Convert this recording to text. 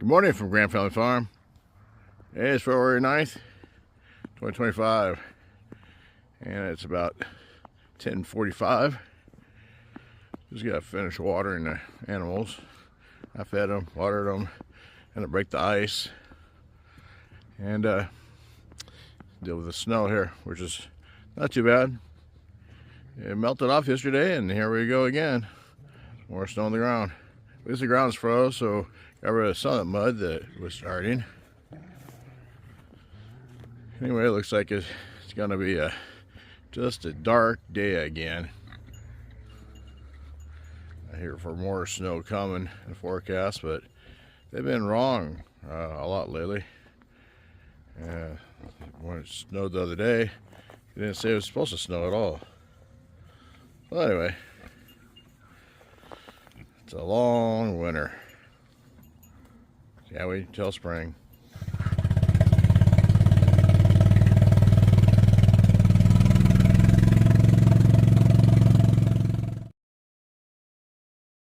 Good morning from Grand Family Farm. Today is February 9th, 2025, and it's about 10:45. Just got to finish watering the animals. I fed them, watered them, and to break the ice, and deal with the snow here, which is not too bad. It melted off yesterday, and here we go again. More snow on the ground. At least the ground's froze, so got rid of some of the mud that was starting. Anyway, it looks like it's gonna be just a dark day again. I hear for more snow coming in the forecast, but they've been wrong a lot lately. When it snowed the other day, they didn't say it was supposed to snow at all. Well, anyway, it's a long winter. Can't wait until spring.